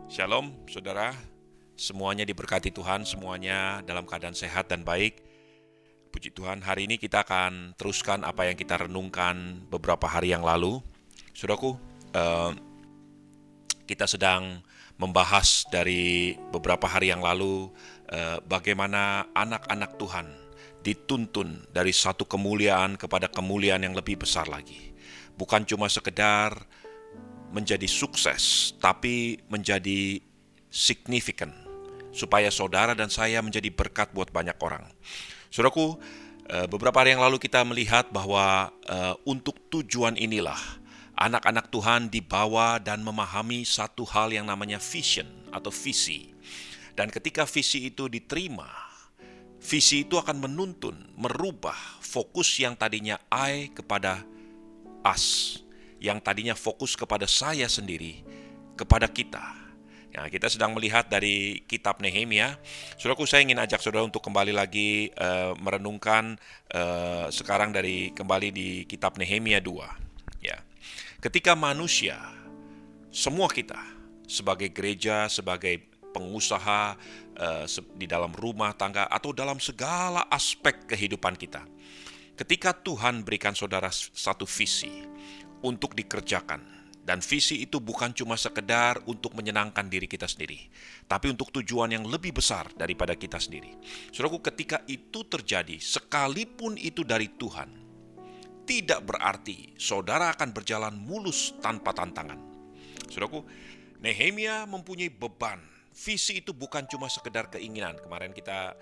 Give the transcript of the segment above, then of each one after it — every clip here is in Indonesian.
Shalom saudara, semuanya diberkati Tuhan, semuanya dalam keadaan sehat dan baik. Puji Tuhan, hari ini kita akan teruskan apa yang kita renungkan beberapa hari yang lalu. Saudaraku, kita sedang membahas dari beberapa hari yang lalu bagaimana anak-anak Tuhan dituntun dari satu kemuliaan kepada kemuliaan yang lebih besar lagi. Bukan cuma sekedar menjadi sukses, tapi menjadi signifikan, supaya saudara dan saya menjadi berkat buat banyak orang. Saudaraku, beberapa hari yang lalu kita melihat bahwa untuk tujuan inilah anak-anak Tuhan dibawa dan memahami satu hal yang namanya vision atau visi. Dan ketika visi itu diterima, visi itu akan menuntun, merubah fokus yang tadinya I kepada us, yang tadinya fokus kepada saya sendiri, kepada kita. Nah, kita sedang melihat dari kitab Nehemia. Saudaraku, saya ingin ajak saudara untuk kembali lagi merenungkan sekarang kembali di kitab Nehemia 2. Ya. Ketika manusia, semua kita, sebagai gereja, sebagai pengusaha, di dalam rumah tangga, atau dalam segala aspek kehidupan kita, ketika Tuhan berikan saudara satu visi untuk dikerjakan, dan visi itu bukan cuma sekedar untuk menyenangkan diri kita sendiri, tapi untuk tujuan yang lebih besar daripada kita sendiri. Saudaraku, ketika itu terjadi, sekalipun itu dari Tuhan, tidak berarti saudara akan berjalan mulus tanpa tantangan. Saudaraku, Nehemia mempunyai beban. Visi itu bukan cuma sekedar keinginan. Kemarin kita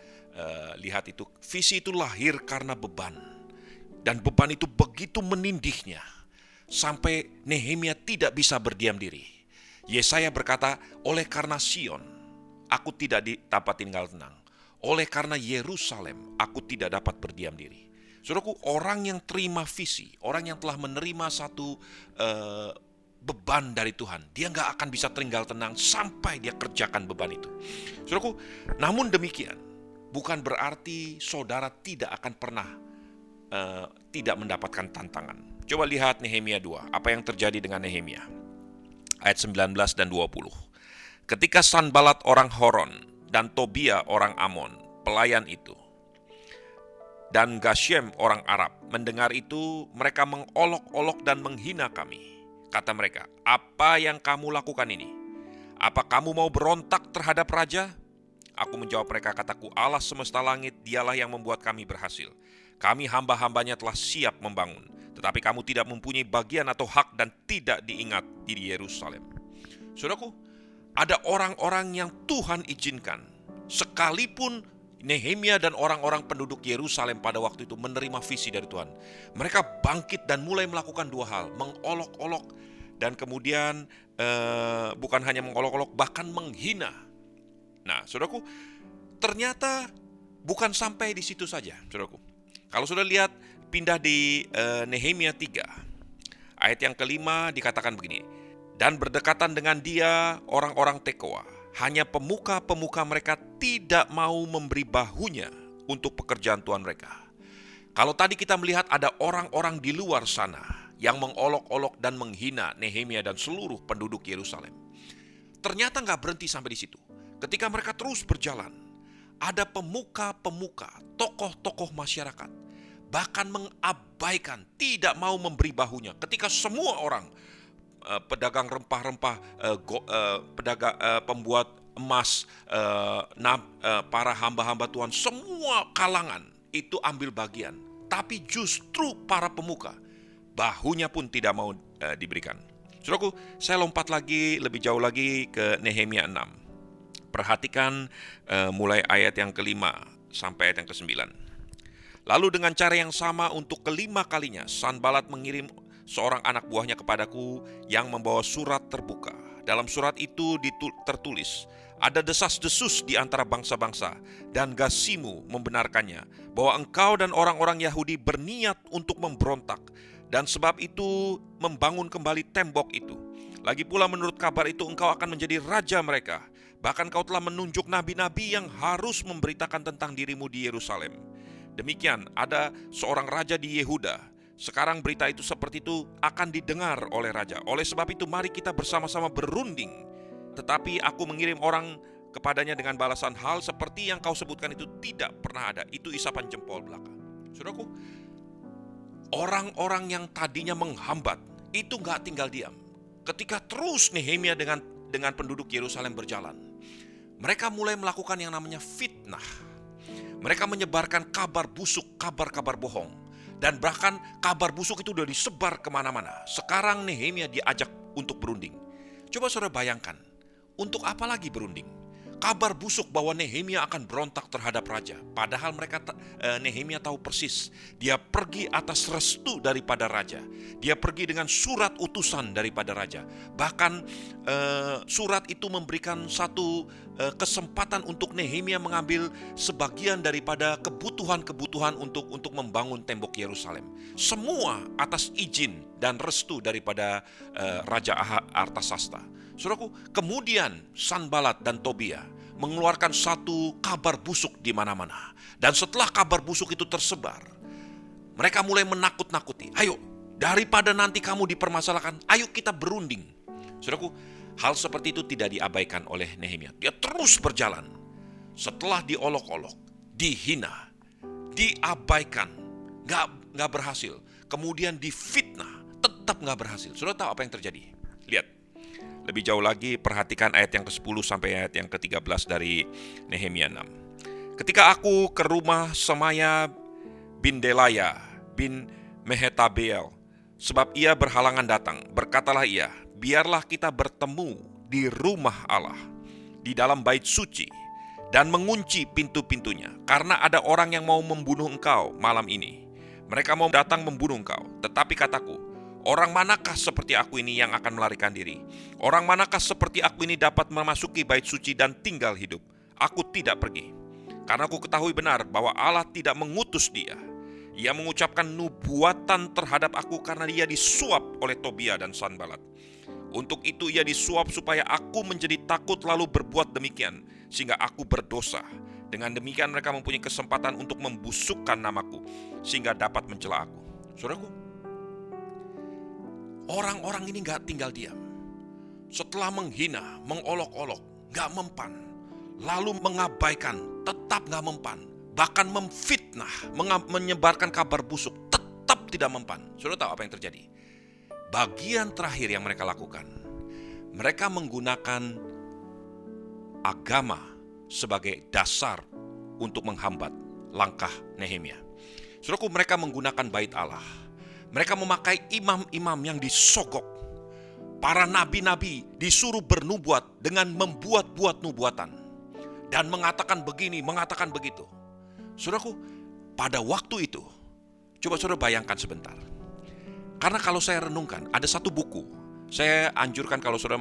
lihat itu, visi itu lahir karena beban. Dan beban itu begitu menindihnya, sampai Nehemia tidak bisa berdiam diri. Yesaya berkata, oleh karena Sion, aku tidak dapat tinggal tenang. Oleh karena Yerusalem, aku tidak dapat berdiam diri. Saudaraku, orang yang terima visi, orang yang telah menerima satu beban dari Tuhan, dia gak akan bisa tinggal tenang sampai dia kerjakan beban itu. Saudaraku, namun demikian, bukan berarti saudara tidak akan pernah tidak mendapatkan tantangan. Coba lihat Nehemia 2, apa yang terjadi dengan Nehemia. Ayat 19 dan 20. Ketika Sanbalat orang Horon dan Tobia orang Amon, pelayan itu, dan Gashem orang Arab mendengar itu, mereka mengolok-olok dan menghina kami. Kata mereka, apa yang kamu lakukan ini? Apa kamu mau berontak terhadap raja? Aku menjawab mereka, kataku, Allah semesta langit, dialah yang membuat kami berhasil. Kami hamba-hambanya telah siap membangun, tetapi kamu tidak mempunyai bagian atau hak dan tidak diingat di Yerusalem. Saudaraku, ada orang-orang yang Tuhan izinkan, sekalipun Nehemia dan orang-orang penduduk Yerusalem pada waktu itu menerima visi dari Tuhan, mereka bangkit dan mulai melakukan dua hal, mengolok-olok dan kemudian bukan hanya mengolok-olok, bahkan menghina. Nah, saudaraku, ternyata bukan sampai di situ saja, saudaraku. Kalau sudah lihat, pindah di Nehemia 3, ayat yang kelima dikatakan begini, dan berdekatan dengan dia orang-orang Tekoa, hanya pemuka-pemuka mereka tidak mau memberi bahunya untuk pekerjaan Tuhan mereka. Kalau tadi kita melihat ada orang-orang di luar sana yang mengolok-olok dan menghina Nehemia dan seluruh penduduk Yerusalem, ternyata gak berhenti sampai di situ. Ketika mereka terus berjalan, ada pemuka-pemuka, tokoh-tokoh masyarakat, bahkan mengabaikan, tidak mau memberi bahunya. Ketika semua orang, pedagang rempah-rempah, pembuat emas, para hamba-hamba Tuhan, semua kalangan itu ambil bagian. Tapi justru para pemuka, bahunya pun tidak mau diberikan. Saudaraku, saya lompat lagi, lebih jauh lagi ke Nehemia 6. Perhatikan mulai ayat yang kelima sampai ayat yang ke-9. Lalu dengan cara yang sama untuk kelima kalinya, Sanbalat mengirim seorang anak buahnya kepadaku yang membawa surat terbuka. Dalam surat itu tertulis, ada desas-desus di antara bangsa-bangsa, dan Gasimu membenarkannya, bahwa engkau dan orang-orang Yahudi berniat untuk memberontak, dan sebab itu membangun kembali tembok itu. Lagi pula menurut kabar itu engkau akan menjadi raja mereka. Bahkan kau telah menunjuk nabi-nabi yang harus memberitakan tentang dirimu di Yerusalem. Demikian ada seorang raja di Yehuda. Sekarang berita itu seperti itu akan didengar oleh raja. Oleh sebab itu mari kita bersama-sama berunding tetapi aku mengirim orang kepadanya dengan balasan hal seperti yang kau sebutkan itu tidak pernah ada. Itu isapan jempol belaka. Saudaraku, orang-orang yang tadinya menghambat itu nggak tinggal diam. Ketika terus Nehemia dengan penduduk Yerusalem berjalan, mereka mulai melakukan yang namanya fitnah. Mereka menyebarkan kabar busuk, kabar-kabar bohong. Dan bahkan kabar busuk itu sudah disebar kemana-mana. Sekarang Nehemia diajak untuk berunding. Coba saudara bayangkan, untuk apa lagi berunding? Kabar busuk bahwa Nehemia akan berontak terhadap raja. Padahal Nehemia tahu persis. Dia pergi atas restu daripada raja. Dia pergi dengan surat utusan daripada raja. Bahkan surat itu memberikan satu kesempatan untuk Nehemia mengambil sebagian daripada kebutuhan-kebutuhan untuk membangun tembok Yerusalem. Semua atas izin dan restu daripada Raja Artasasta. Saudaraku, kemudian Sanbalat dan Tobia mengeluarkan satu kabar busuk di mana-mana. Dan setelah kabar busuk itu tersebar, mereka mulai menakut-nakuti. Ayo, daripada nanti kamu dipermasalahkan, ayo kita berunding. Saudaraku, hal seperti itu tidak diabaikan oleh Nehemia. Dia terus berjalan. Setelah diolok-olok, dihina, diabaikan, nggak berhasil. Kemudian difitnah, tetap nggak berhasil. Saudara tahu apa yang terjadi? Lihat. Lebih jauh lagi, perhatikan ayat yang ke-10 sampai ayat yang ke-13 dari Nehemia 6. Ketika aku ke rumah Semaya bin Delaya bin Mehetabeel, sebab ia berhalangan datang, berkatalah ia, biarlah kita bertemu di rumah Allah, di dalam bait suci, dan mengunci pintu-pintunya, karena ada orang yang mau membunuh engkau malam ini. Mereka mau datang membunuh engkau, tetapi kataku, orang manakah seperti aku ini yang akan melarikan diri? Orang manakah seperti aku ini dapat memasuki bait suci dan tinggal hidup? Aku tidak pergi. Karena aku ketahui benar bahwa Allah tidak mengutus dia. Ia mengucapkan nubuatan terhadap aku karena dia disuap oleh Tobia dan Sanbalat. Untuk itu ia disuap supaya aku menjadi takut lalu berbuat demikian, sehingga aku berdosa. Dengan demikian mereka mempunyai kesempatan untuk membusukkan namaku, sehingga dapat mencela aku. Saudaraku, orang-orang ini gak tinggal diam. Setelah menghina, mengolok-olok, gak mempan, lalu mengabaikan, tetap gak mempan, bahkan memfitnah, menyebarkan kabar busuk, tetap tidak mempan. Saudara tahu apa yang terjadi? Bagian terakhir yang mereka lakukan, mereka menggunakan agama sebagai dasar untuk menghambat langkah Nehemia. Saudaraku, mereka menggunakan bait Allah. Mereka memakai imam-imam yang disogok. Para nabi-nabi disuruh bernubuat dengan membuat-buat nubuatan. Dan mengatakan begini, mengatakan begitu. Saudaraku, pada waktu itu, coba saudara bayangkan sebentar. Karena kalau saya renungkan, ada satu buku. Saya anjurkan kalau saudara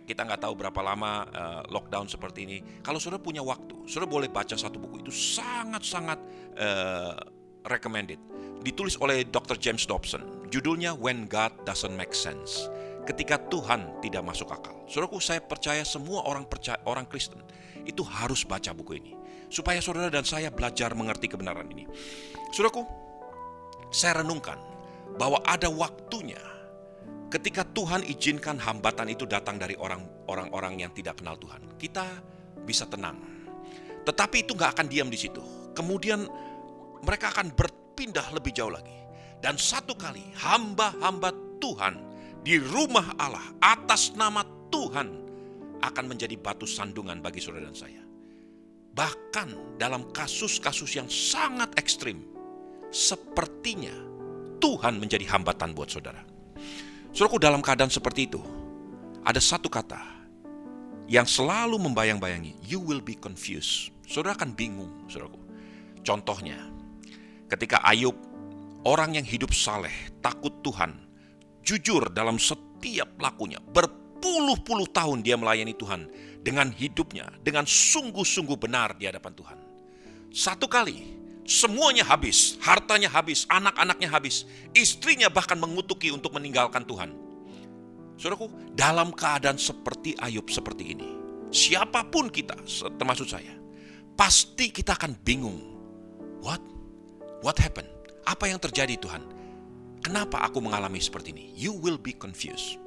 kita nggak tahu berapa lama lockdown seperti ini. Kalau saudara punya waktu, saudara boleh baca satu buku. Itu sangat-sangat recommended. Ditulis oleh Dr. James Dobson. Judulnya When God Doesn't Make Sense. Ketika Tuhan tidak masuk akal. Saudaraku, saya percaya semua orang Kristen itu harus baca buku ini. Supaya saudara dan saya belajar mengerti kebenaran ini. Saudaraku, saya renungkan bahwa ada waktunya ketika Tuhan izinkan hambatan itu datang dari orang-orang yang tidak kenal Tuhan. Kita bisa tenang. Tetapi itu gak akan diam di situ. Kemudian mereka akan berpindah lebih jauh lagi. Dan satu kali hamba-hamba Tuhan di rumah Allah atas nama Tuhan akan menjadi batu sandungan bagi saudara dan saya. Bahkan dalam kasus-kasus yang sangat ekstrim, sepertinya Tuhan menjadi hambatan buat saudara. Saudaraku, dalam keadaan seperti itu, ada satu kata yang selalu membayang-bayangi, you will be confused. Saudara akan bingung, saudaraku. Contohnya, ketika Ayub, orang yang hidup saleh, takut Tuhan, jujur dalam setiap lakunya, berpuluh-puluh tahun dia melayani Tuhan dengan hidupnya, dengan sungguh-sungguh benar di hadapan Tuhan. Satu kali, semuanya habis, hartanya habis, anak-anaknya habis, istrinya bahkan mengutuki untuk meninggalkan Tuhan. Saudaraku, dalam keadaan seperti Ayub seperti ini, siapapun kita, termasuk saya, pasti kita akan bingung. What happened? Apa yang terjadi Tuhan? Kenapa aku mengalami seperti ini? You will be confused.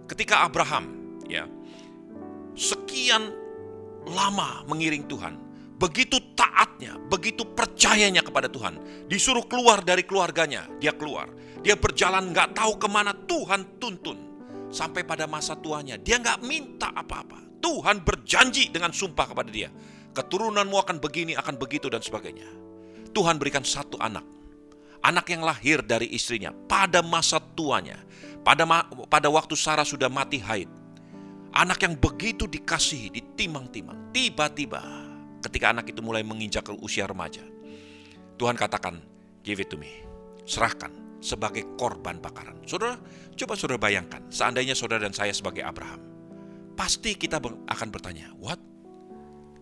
Ketika Abraham, sekian lama mengiring Tuhan, begitu taatnya, begitu percayanya kepada Tuhan, disuruh keluar dari keluarganya, dia keluar. Dia berjalan gak tahu kemana, Tuhan tuntun. Sampai pada masa tuanya, dia gak minta apa-apa. Tuhan berjanji dengan sumpah kepada dia, keturunanmu akan begini, akan begitu, dan sebagainya. Tuhan berikan satu anak. Anak yang lahir dari istrinya pada masa tuanya, pada waktu Sarah sudah mati haid. Anak yang begitu dikasihi, ditimang-timang. Tiba-tiba ketika anak itu mulai menginjak ke usia remaja, Tuhan katakan, give it to me. Serahkan sebagai korban bakaran. Saudara, coba saudara bayangkan, seandainya saudara dan saya sebagai Abraham, pasti kita akan bertanya, what?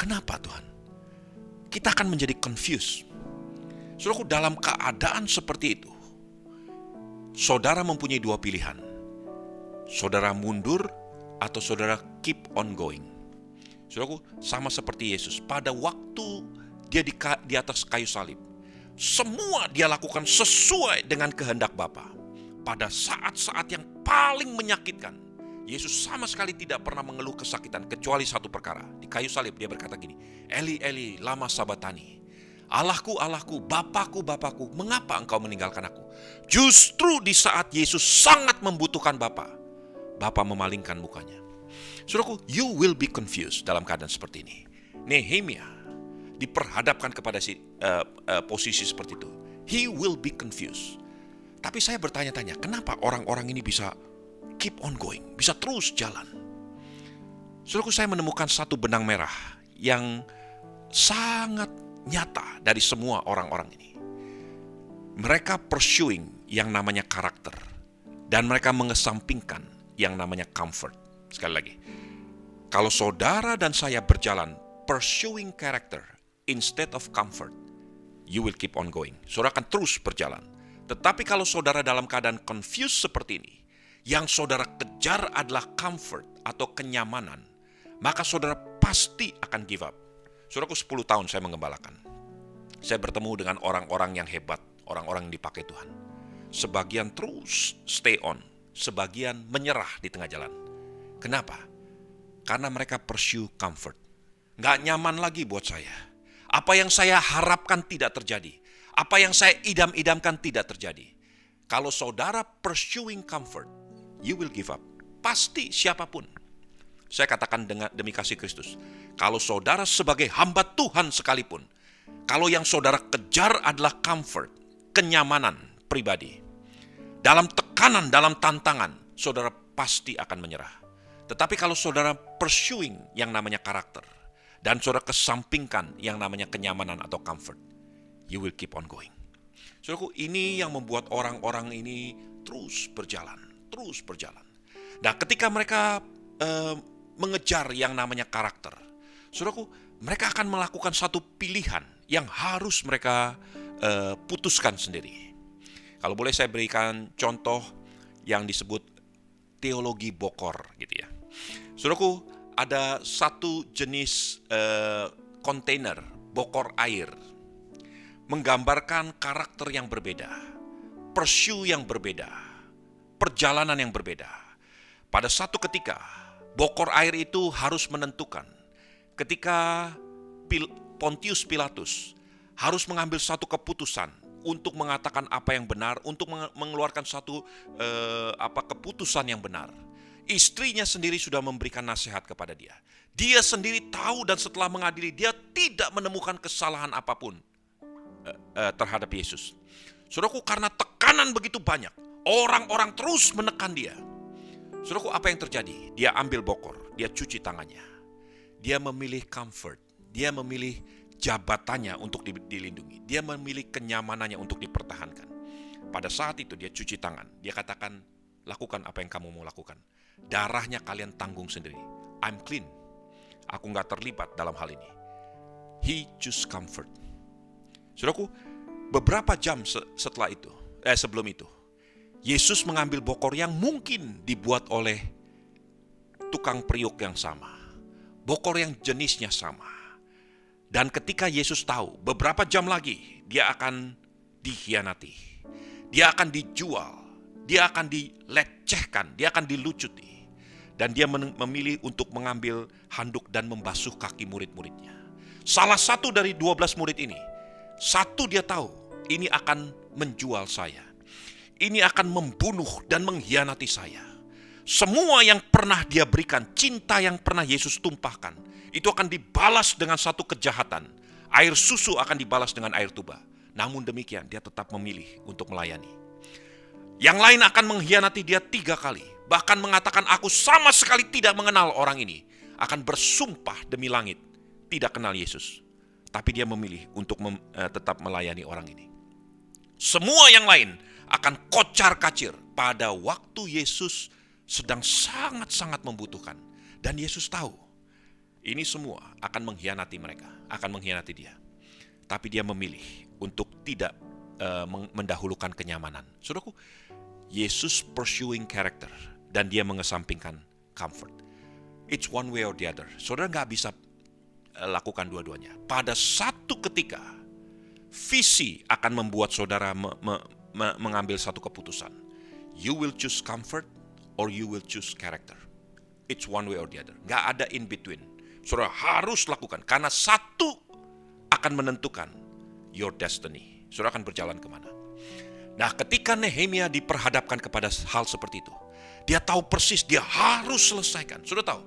Kenapa Tuhan? Kita akan menjadi confused. Saudaraku, dalam keadaan seperti itu, saudara mempunyai dua pilihan. Saudara mundur atau saudara keep on going. Saudaraku, sama seperti Yesus. Pada waktu dia di atas kayu salib, semua dia lakukan sesuai dengan kehendak Bapa. Pada saat-saat yang paling menyakitkan, Yesus sama sekali tidak pernah mengeluh kesakitan, kecuali satu perkara. Di kayu salib dia berkata gini, Eli, Eli, lama sabatani. Allahku, Allahku, Bapakku, Bapakku, mengapa engkau meninggalkan aku? Justru di saat Yesus sangat membutuhkan Bapa, Bapa memalingkan mukanya. Saudaraku, you will be confused dalam keadaan seperti ini. Nehemia diperhadapkan kepada posisi seperti itu. He will be confused. Tapi saya bertanya-tanya, kenapa orang-orang ini bisa keep on going, bisa terus jalan? Saudaraku, saya menemukan satu benang merah yang sangat nyata dari semua orang-orang ini. Mereka pursuing yang namanya karakter, dan mereka mengesampingkan yang namanya comfort. Sekali lagi, kalau saudara dan saya berjalan pursuing character instead of comfort, you will keep on going. Saudara akan terus berjalan. Tetapi kalau saudara dalam keadaan confused seperti ini, yang saudara kejar adalah comfort atau kenyamanan, maka saudara pasti akan give up. Saudaraku, 10 tahun saya mengembalakan. Saya bertemu dengan orang-orang yang hebat, orang-orang yang dipakai Tuhan. Sebagian terus stay on, sebagian menyerah di tengah jalan. Kenapa? Karena mereka pursue comfort. Nggak nyaman lagi buat saya. Apa yang saya harapkan tidak terjadi. Apa yang saya idam-idamkan tidak terjadi. Kalau saudara pursuing comfort, you will give up. Pasti siapapun. Saya katakan demi kasih Kristus, kalau saudara sebagai hamba Tuhan sekalipun, kalau yang saudara kejar adalah comfort, kenyamanan pribadi, dalam tekanan, dalam tantangan, saudara pasti akan menyerah. Tetapi kalau saudara pursuing yang namanya karakter, dan saudara kesampingkan yang namanya kenyamanan atau comfort, you will keep on going. Saudaraku, ini yang membuat orang-orang ini terus berjalan. Nah, ketika mereka mengejar yang namanya karakter, saudaraku, mereka akan melakukan satu pilihan yang harus mereka putuskan sendiri. Kalau boleh saya berikan contoh yang disebut teologi bokor gitu ya. Saudaraku, ada satu jenis kontainer bokor air, menggambarkan karakter yang berbeda, pursue yang berbeda, perjalanan yang berbeda. Pada satu ketika, bokor air itu harus menentukan ketika Pontius Pilatus harus mengambil satu keputusan untuk mengatakan apa yang benar, untuk mengeluarkan satu keputusan yang benar. Istrinya sendiri sudah memberikan nasihat kepada dia. Dia sendiri tahu dan setelah mengadili dia tidak menemukan kesalahan apapun terhadap Yesus. Saudaraku, karena tekanan begitu banyak, orang-orang terus menekan dia. Saudaraku, apa yang terjadi? Dia ambil bokor, dia cuci tangannya. Dia memilih comfort, dia memilih jabatannya untuk dilindungi. Dia memilih kenyamanannya untuk dipertahankan. Pada saat itu dia cuci tangan, dia katakan, lakukan apa yang kamu mau lakukan. Darahnya kalian tanggung sendiri. I'm clean. Aku gak terlibat dalam hal ini. He choose comfort. Saudaraku, beberapa jam sebelum itu, Yesus mengambil bokor yang mungkin dibuat oleh tukang periuk yang sama. Bokor yang jenisnya sama. Dan ketika Yesus tahu beberapa jam lagi dia akan dikhianati, dia akan dijual, dia akan dilecehkan, dia akan dilucuti. dan dia memilih untuk mengambil handuk dan membasuh kaki murid-muridnya. Salah satu dari 12 murid ini, satu dia tahu, ini akan menjual saya. Ini akan membunuh dan mengkhianati saya. Semua yang pernah dia berikan, cinta yang pernah Yesus tumpahkan, itu akan dibalas dengan satu kejahatan. Air susu akan dibalas dengan air tuba. Namun demikian, dia tetap memilih untuk melayani. Yang lain akan mengkhianati dia 3 kali. Bahkan mengatakan, aku sama sekali tidak mengenal orang ini. Akan bersumpah demi langit, tidak kenal Yesus. Tapi dia memilih untuk tetap melayani orang ini. Semua yang lain akan kocar-kacir pada waktu Yesus sedang sangat-sangat membutuhkan. Dan Yesus tahu, ini semua akan mengkhianati mereka, akan mengkhianati dia. Tapi dia memilih untuk tidak mendahulukan kenyamanan. Saudaraku, Yesus pursuing character dan dia mengesampingkan comfort. It's one way or the other. Saudara nggak bisa lakukan dua-duanya. Pada satu ketika, visi akan membuat saudara mengambil satu keputusan. You will choose comfort or you will choose character. It's one way or the other. Nggak ada in between. Saudara harus lakukan karena satu akan menentukan your destiny. Saudara akan berjalan kemana. Nah, ketika Nehemia diperhadapkan kepada hal seperti itu, dia tahu persis dia harus selesaikan. Sudah tahu,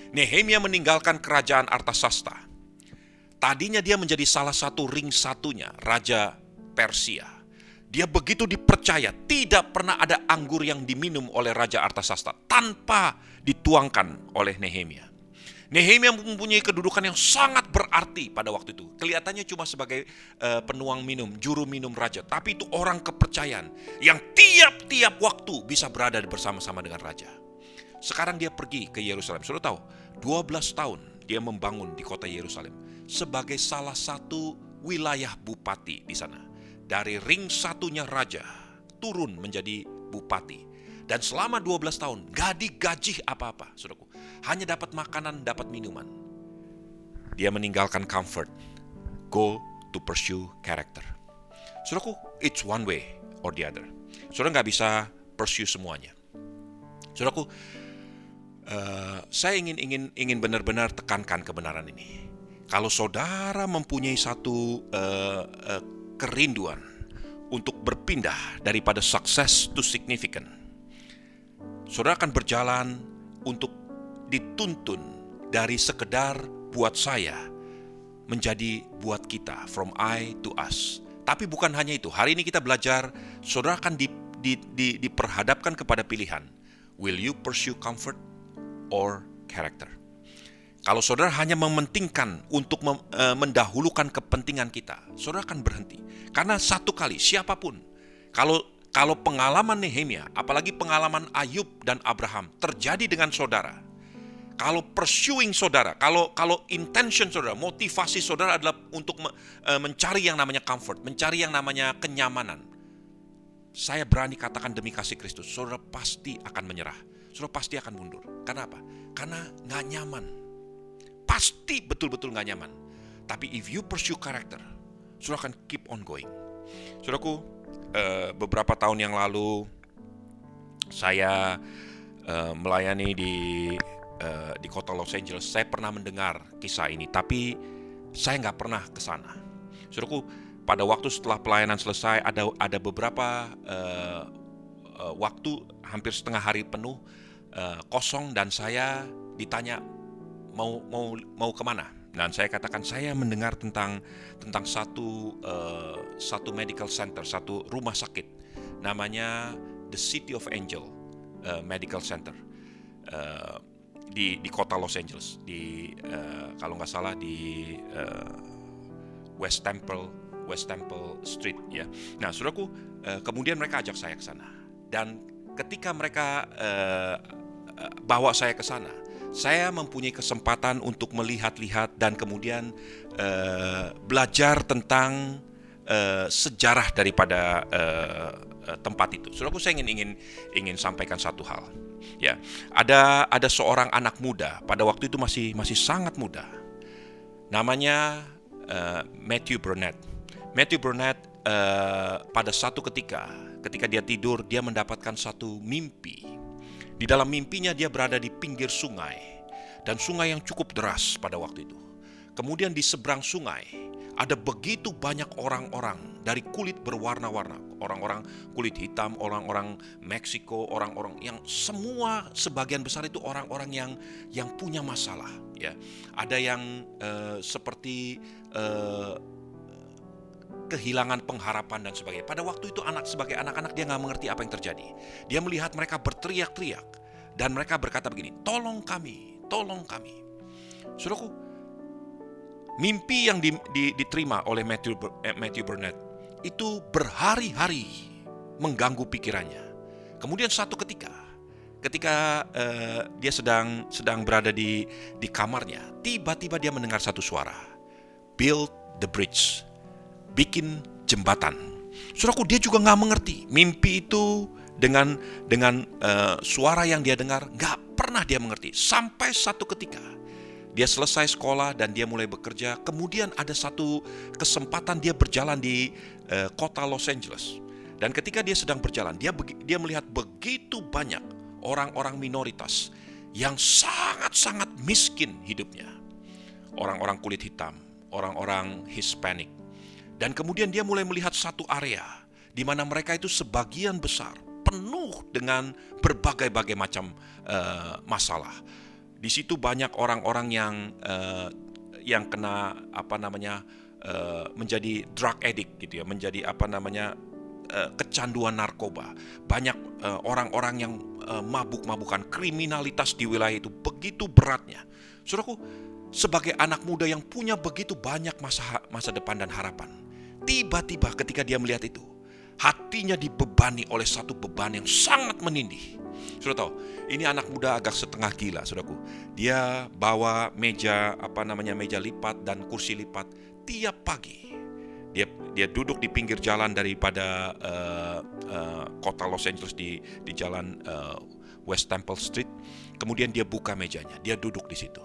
Nehemia meninggalkan kerajaan Artasasta. Tadinya dia menjadi salah satu ring satunya Raja Persia. Dia begitu dipercaya, tidak pernah ada anggur yang diminum oleh Raja Artasasta tanpa dituangkan oleh Nehemia. Nehemia mempunyai kedudukan yang sangat berarti pada waktu itu. Kelihatannya cuma sebagai penuang minum, juru minum raja. Tapi itu orang kepercayaan yang tiap-tiap waktu bisa berada bersama-sama dengan raja. Sekarang dia pergi ke Yerusalem. Sudah tahu, 12 tahun dia membangun di kota Yerusalem sebagai salah satu wilayah bupati di sana. Dari ring satunya raja turun menjadi bupati. Dan selama 12 tahun gak digaji apa-apa, saudaraku. Hanya dapat makanan, dapat minuman. Dia meninggalkan comfort. Go to pursue character. Saudaraku, it's one way or the other. Saudara gak bisa pursue semuanya. Saudaraku, saya ingin benar-benar tekankan kebenaran ini. Kalau saudara mempunyai satu kerinduan untuk berpindah daripada sukses to significant, saudara akan berjalan untuk dituntun dari sekedar buat saya menjadi buat kita, from I to us. Tapi bukan hanya itu. Hari ini kita belajar, saudara akan diperhadapkan kepada pilihan. Will you pursue comfort or character? Kalau saudara hanya mementingkan untuk mendahulukan kepentingan kita, saudara akan berhenti. Karena satu kali, siapapun, kalau pengalaman Nehemia, apalagi pengalaman Ayub dan Abraham terjadi dengan saudara, kalau pursuing saudara, kalau intention saudara, motivasi saudara adalah untuk mencari yang namanya comfort, mencari yang namanya kenyamanan, saya berani katakan demi kasih Kristus, saudara pasti akan menyerah, saudara pasti akan mundur. Karena apa? Karena gak nyaman, pasti betul-betul gak nyaman. Tapi if you pursue character, saudara akan keep on going. Saudaraku, beberapa tahun yang lalu saya melayani di kota Los Angeles. Saya pernah mendengar kisah ini, tapi saya nggak pernah ke sana. Saudaraku, pada waktu setelah pelayanan selesai ada beberapa waktu hampir setengah hari penuh kosong dan saya ditanya mau kemana. Dan saya katakan saya mendengar tentang satu medical center, satu rumah sakit namanya The City of Angel Medical Center di kota Los Angeles, kalau nggak salah di West Temple Street ya. Nah, saudaraku, kemudian mereka ajak saya ke sana dan ketika mereka bawa saya ke sana, saya mempunyai kesempatan untuk melihat-lihat dan kemudian belajar tentang sejarah daripada tempat itu. Saudaraku, saya ingin sampaikan satu hal. Ya, ada seorang anak muda pada waktu itu masih sangat muda. Namanya Matthew Burnett. Matthew Burnett pada satu ketika dia tidur, dia mendapatkan satu mimpi. Di dalam mimpinya dia berada di pinggir sungai, dan sungai yang cukup deras pada waktu itu. Kemudian di seberang sungai ada begitu banyak orang-orang dari kulit berwarna-warna, orang-orang kulit hitam, orang-orang Meksiko, orang-orang yang semua sebagian besar itu orang-orang yang punya masalah, ya. Ada yang seperti kehilangan pengharapan dan sebagainya. Pada waktu itu sebagai anak-anak dia nggak mengerti apa yang terjadi. Dia melihat mereka berteriak-teriak dan mereka berkata begini, tolong kami, tolong kami. Saudaraku, mimpi yang diterima oleh Matthew Burnett itu berhari-hari mengganggu pikirannya. Kemudian satu ketika dia sedang berada di kamarnya, tiba-tiba dia mendengar satu suara, build the bridge, bikin jembatan. Saudaraku, dia juga nggak mengerti mimpi itu dengan suara yang dia dengar, nggak pernah dia mengerti. Sampai satu ketika dia selesai sekolah dan dia mulai bekerja. Kemudian ada satu kesempatan dia berjalan di kota Los Angeles. Dan ketika dia sedang berjalan, dia melihat begitu banyak orang-orang minoritas yang sangat-sangat miskin hidupnya. Orang-orang kulit hitam, orang-orang Hispanic. Dan kemudian dia mulai melihat satu area di mana mereka itu sebagian besar penuh dengan berbagai-bagai macam masalah. Di situ banyak orang-orang yang kena menjadi drug addict gitu ya, menjadi kecanduan narkoba. Banyak orang-orang yang mabuk-mabukan, kriminalitas di wilayah itu begitu beratnya. Saudaraku, sebagai anak muda yang punya begitu banyak masa depan dan harapan, tiba-tiba ketika dia melihat itu, hatinya dibebani oleh satu beban yang sangat menindih. Sudah tahu, ini anak muda agak setengah gila, saudaraku. Dia bawa meja lipat dan kursi lipat tiap pagi. Dia duduk di pinggir jalan daripada kota Los Angeles di jalan West Temple Street. Kemudian dia buka mejanya, dia duduk di situ.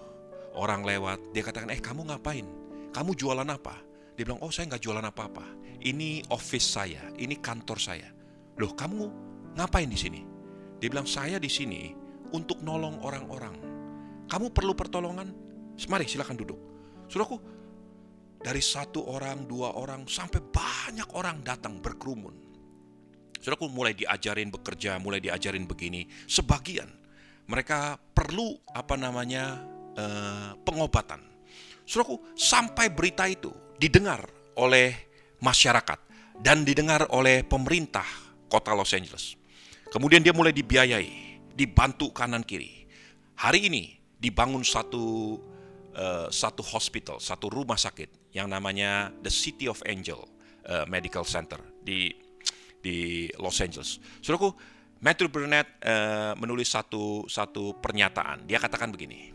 Orang lewat, dia katakan, kamu ngapain? Kamu jualan apa? Dia bilang, saya nggak jualan apa-apa. Ini office saya, ini kantor saya. Loh, kamu ngapain di sini? Dia bilang, saya di sini untuk nolong orang-orang. Kamu perlu pertolongan? Mari silakan duduk. Saudaraku, dari satu orang, dua orang, sampai banyak orang datang berkerumun. Saudaraku, mulai diajarin bekerja, mulai diajarin begini. Sebagian mereka perlu pengobatan. Saudaraku, sampai berita itu didengar oleh masyarakat dan didengar oleh pemerintah kota Los Angeles. Kemudian dia mulai dibiayai, dibantu kanan kiri. Hari ini dibangun satu hospital, satu rumah sakit yang namanya The City of Angel Medical Center di Los Angeles. Saudaraku, Matthew Burnett menulis satu pernyataan. Dia katakan begini,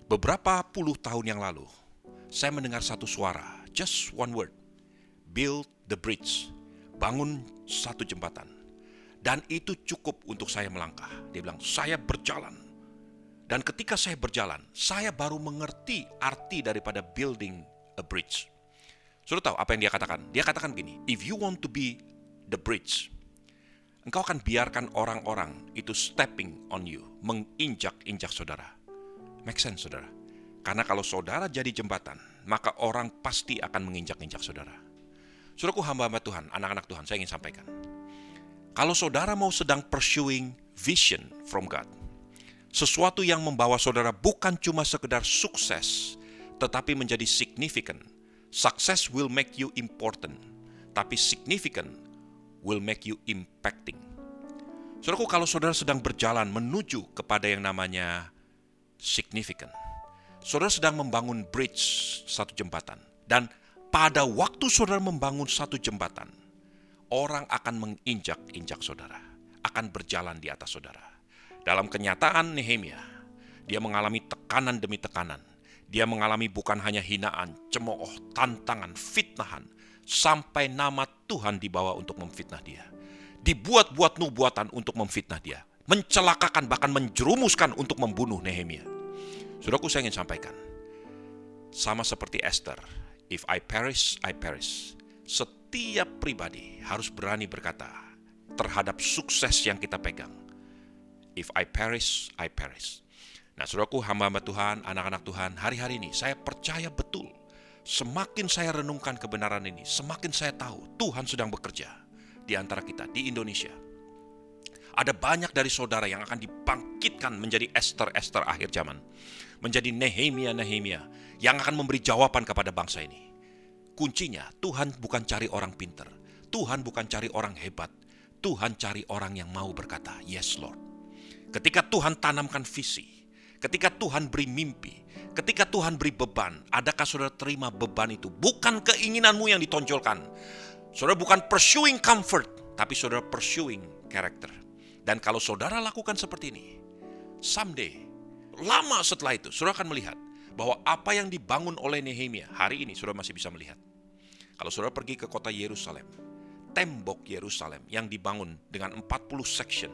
beberapa puluh tahun yang lalu, saya mendengar satu suara, just one word, build the bridge, bangun satu jembatan. Dan itu cukup untuk saya melangkah. Dia bilang, saya berjalan. Dan ketika saya berjalan, saya baru mengerti arti daripada building a bridge. Sudah tahu apa yang dia katakan? Dia katakan begini, if you want to be the bridge, engkau akan biarkan orang-orang itu stepping on you, menginjak-injak saudara. Make sense, saudara? Karena kalau saudara jadi jembatan, maka orang pasti akan menginjak-injak saudara. Saudaraku, hamba-hamba Tuhan, anak-anak Tuhan, saya ingin sampaikan. Kalau saudara mau sedang pursuing vision from God, sesuatu yang membawa saudara bukan cuma sekedar sukses, tetapi menjadi significant. Success will make you important, tapi significant will make you impacting. Saudaraku, kalau saudara sedang berjalan menuju kepada yang namanya significant, saudara sedang membangun bridge, satu jembatan. Dan pada waktu saudara membangun satu jembatan, orang akan menginjak-injak saudara, akan berjalan di atas saudara. Dalam kenyataan Nehemia, dia mengalami tekanan demi tekanan. Dia mengalami bukan hanya hinaan, cemooh, tantangan, fitnahan, sampai nama Tuhan dibawa untuk memfitnah dia. Dibuat-buat nubuatan untuk memfitnah dia, mencelakakan, bahkan menjerumuskan untuk membunuh Nehemia. Saudaraku, saya ingin sampaikan, sama seperti Esther, if I perish, I perish. Setiap pribadi harus berani berkata terhadap sukses yang kita pegang, If I perish, I perish. Nah, saudaraku, hamba-hamba Tuhan, anak-anak Tuhan, hari-hari ini saya percaya betul, semakin saya renungkan kebenaran ini, semakin saya tahu Tuhan sedang bekerja di antara kita, di Indonesia. Ada banyak dari saudara yang akan dibangkitkan menjadi Esther-Esther akhir zaman, menjadi Nehemia-Nehemia yang akan memberi jawaban kepada bangsa ini. Kuncinya, Tuhan bukan cari orang pinter, Tuhan bukan cari orang hebat, Tuhan cari orang yang mau berkata, yes Lord. Ketika Tuhan tanamkan visi, ketika Tuhan beri mimpi, ketika Tuhan beri beban, adakah saudara terima beban itu? Bukan keinginanmu yang ditonjolkan. Saudara bukan pursuing comfort, tapi saudara pursuing character. Dan kalau saudara lakukan seperti ini, someday, lama setelah itu, saudara akan melihat bahwa apa yang dibangun oleh Nehemia, hari ini saudara masih bisa melihat. Kalau saudara pergi ke kota Yerusalem, tembok Yerusalem yang dibangun dengan 40 section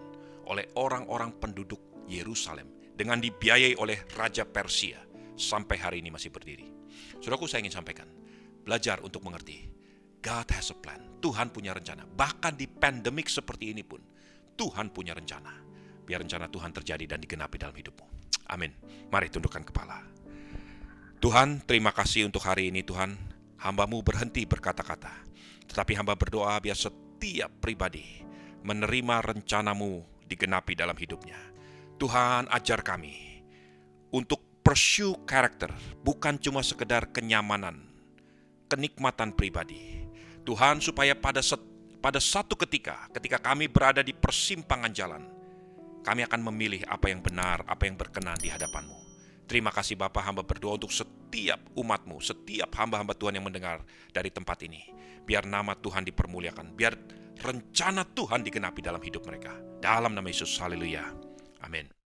oleh orang-orang penduduk Yerusalem, dengan dibiayai oleh Raja Persia, sampai hari ini masih berdiri. Saudaraku, saya ingin sampaikan, belajar untuk mengerti, God has a plan. Tuhan punya rencana. Bahkan di pandemik seperti ini pun, Tuhan punya rencana. Biar rencana Tuhan terjadi dan digenapi dalam hidupmu. Amin. Mari tundukkan kepala. Tuhan, terima kasih untuk hari ini Tuhan. Hamba-Mu berhenti berkata-kata. Tetapi hamba berdoa biar setiap pribadi menerima rencana-Mu digenapi dalam hidupnya. Tuhan, ajar kami untuk pursue karakter, bukan cuma sekedar kenyamanan, kenikmatan pribadi. Tuhan, supaya pada satu ketika kami berada di persimpangan jalan, kami akan memilih apa yang benar, apa yang berkenan di hadapan-Mu. Terima kasih Bapa, hamba berdoa untuk setiap umat-Mu, setiap hamba-hamba Tuhan yang mendengar dari tempat ini. Biar nama Tuhan dipermuliakan, biar rencana Tuhan digenapi dalam hidup mereka. Dalam nama Yesus, haleluya. Amin.